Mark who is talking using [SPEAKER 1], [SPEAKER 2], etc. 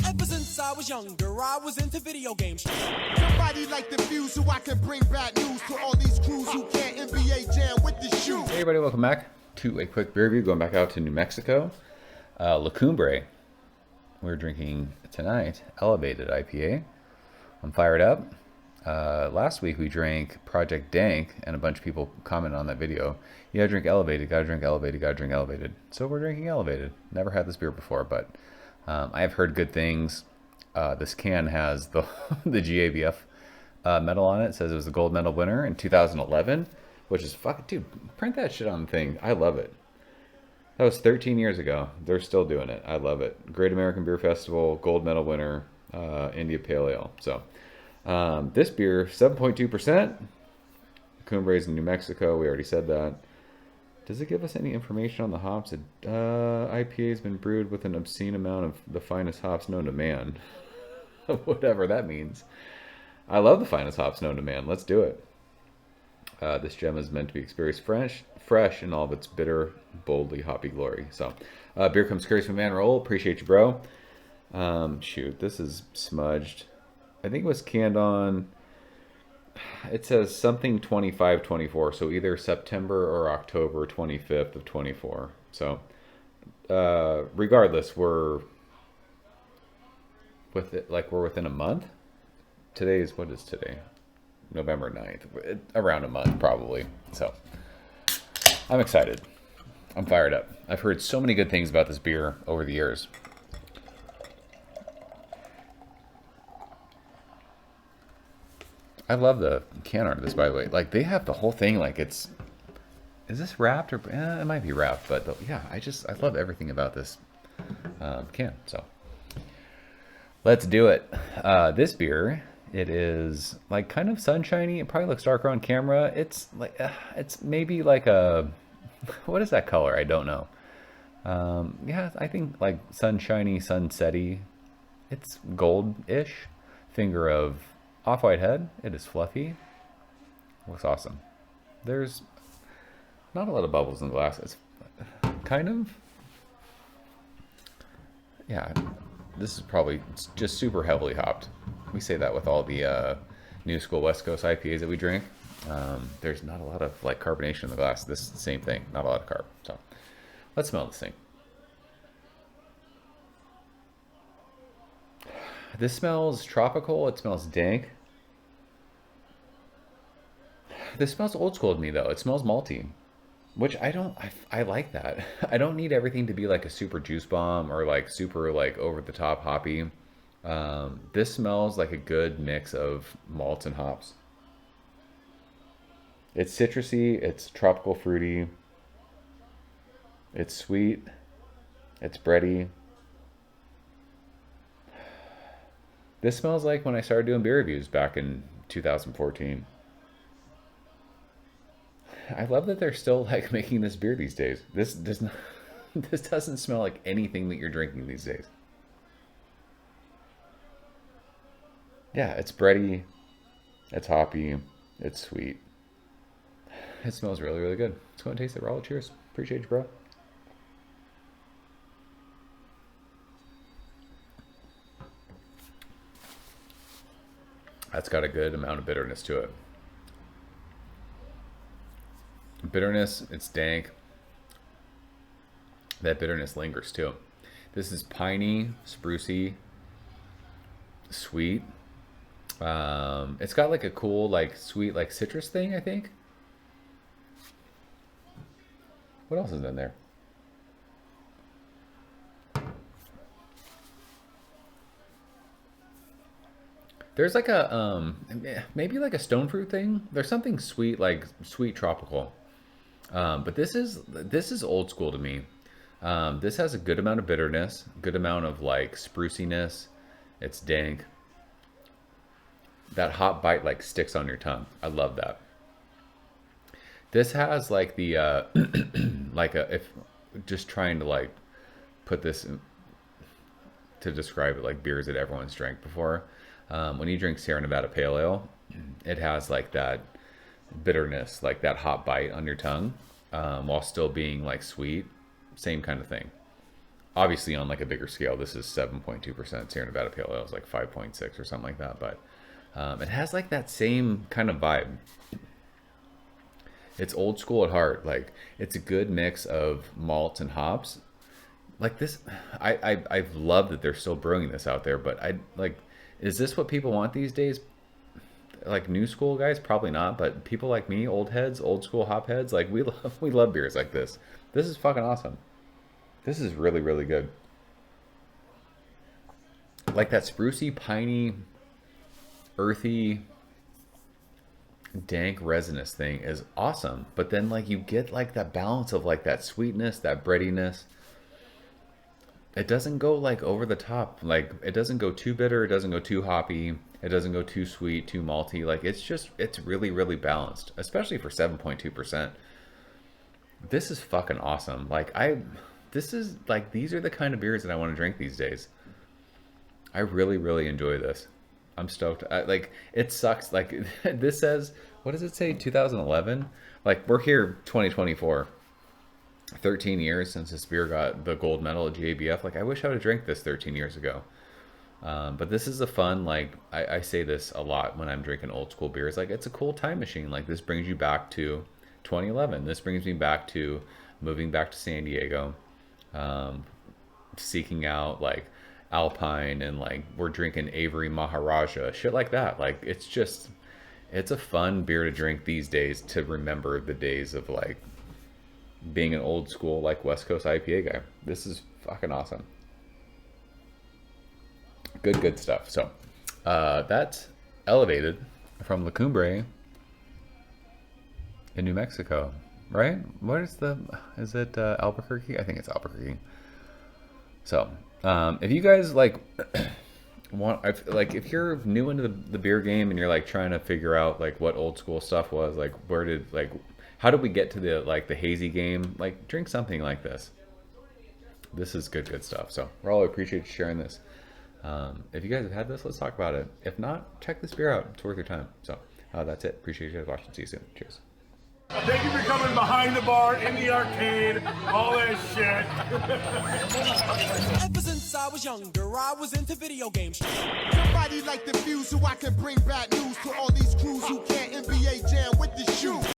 [SPEAKER 1] Ever since I was younger, I was into video games.
[SPEAKER 2] Somebody like the fuse so I can bring bad news to all these crews who can't NBA jam with the shoe.
[SPEAKER 3] Hey everybody, welcome back to a quick beer review. Going back out to New Mexico, Cumbre. We're drinking tonight Elevated IPA. I'm fired up. Last week we drank Project Dank, and a bunch of people commented on that video. You gotta drink Elevated, gotta drink Elevated, gotta drink Elevated. So we're drinking Elevated. Never had this beer before, but I have heard good things. This can has the the GABF medal on it. It says it was the gold medal winner in 2011, which is fucking, dude, print that shit on the thing. I love it. That was 13 years ago. They're still doing it. I love it. Great American Beer Festival, gold medal winner, India Pale Ale. So this beer, 7.2%. Cumbre is in New Mexico. We already said that. Does it give us any information on the hops? IPA has been brewed with an obscene amount of the finest hops known to man. Whatever that means. I love the finest hops known to man. Let's do it. This gem is meant to be experienced fresh in all of its bitter, boldly hoppy glory. So, beer comes courtesy from man Raul. Appreciate you, bro. Shoot, this is smudged. I think it was canned on, it says something 25-24, so either September or October 25th of 24. So, regardless, we're within a month. What is today? November 9th. Around a month, probably. So, I'm excited. I'm fired up. I've heard so many good things about this beer over the years. I love the can art of this, by the way. Like, they have the whole thing, like, it's... Is this wrapped? Or it might be wrapped, but yeah, I love everything about this can. So, let's do it. This beer, it is, like, kind of sunshiny. It probably looks darker on camera. It's, like, it's maybe like a... What is that color? I don't know. Yeah, I think, like, sunshiny, sunsetty. It's gold-ish. Finger of off-white head. It is fluffy. Looks awesome. There's not a lot of bubbles in the glass. It's kind of, yeah, this is probably just super heavily hopped. We say that with all the new school West Coast IPAs that we drink. There's not a lot of, like, carbonation in the glass. This is the same thing. Not a lot of carb. So let's smell this thing. This smells tropical. It smells dank. This smells old school to me, though. It smells malty, which I like that. I don't need everything to be like a super juice bomb or like super like over the top hoppy. This smells like a good mix of malts and hops. It's citrusy. It's tropical fruity. It's sweet. It's bready. This smells like when I started doing beer reviews back in 2014. I love that they're still, like, making this beer these days. This doesn't smell like anything that you're drinking these days. Yeah, it's bready. It's hoppy. It's sweet. It smells really, really good. Let's go and taste it, Raul. Cheers. Appreciate you, bro. That's got a good amount of bitterness to it. Bitterness, it's dank. That bitterness lingers too. This is piney, sprucey, sweet. It's got like a cool, like, sweet, like, citrus thing, I think. What else is in there? There's like a maybe like a stone fruit thing. There's something sweet, like sweet tropical. But this is old school to me. This has a good amount of bitterness, good amount of, like, spruciness. It's dank. That hot bite, like, sticks on your tongue. I love that. This has, like, the like if just trying to, like, put this to describe it, like beers that everyone's drank before. When you drink Sierra Nevada Pale Ale, it has, like, that bitterness, like that hot bite on your tongue, while still being, like, sweet. Same kind of thing. Obviously, on like a bigger scale, this is 7.2%. Sierra Nevada Pale Ale is like 5.6 or something like that. But it has like that same kind of vibe. It's old school at heart. Like, it's a good mix of malts and hops. Like this, I've loved that they're still brewing this out there. But is this what people want these days? Like new school guys, probably not. But people like me, old heads, old school hop heads, like we love beers like this. This is fucking awesome. This is really, really good. Like that sprucey, piney, earthy, dank, resinous thing is awesome. But then like you get like that balance of like that sweetness, that breadiness. It doesn't go like over the top. Like it doesn't go too bitter. It doesn't go too hoppy. It doesn't go too sweet, too malty. Like it's really, really balanced, especially for 7.2%. This is fucking awesome. These are the kind of beers that I want to drink these days. I really, really enjoy this. I'm stoked. It sucks. Like, this says, what does it say? 2011? Like, we're here 2024. 13 years since this beer got the gold medal at GABF. Like, I wish I would have drank this 13 years ago. But this is a fun, like, I say this a lot when I'm drinking old school beers. Like, it's a cool time machine. Like, this brings you back to 2011. This brings me back to moving back to San Diego. Seeking out like Alpine, and like we're drinking Avery Maharaja, shit like that. Like it's a fun beer to drink these days, to remember the days of like being an old school like West Coast IPA guy. This is fucking awesome. Good stuff. So that's Elevated from La Cumbre in New Mexico, right? Is it Albuquerque? I think it's Albuquerque. So, if you guys like if you're new into the beer game and you're like trying to figure out like what old school stuff was, like how did we get to the hazy game? Like, drink something like this. This is good stuff. So, Raul, I appreciate you sharing this. If you guys have had this, let's talk about it. If not, check this beer out. It's worth your time. So, that's it. Appreciate you guys watching. See you soon. Cheers.
[SPEAKER 4] Thank you for coming behind the bar, in the arcade, all that shit.
[SPEAKER 1] Ever since I was younger, I was into video games.
[SPEAKER 2] Somebody like the fuse so I can bring bad news to all these crews who can't NBA jam with the shoe.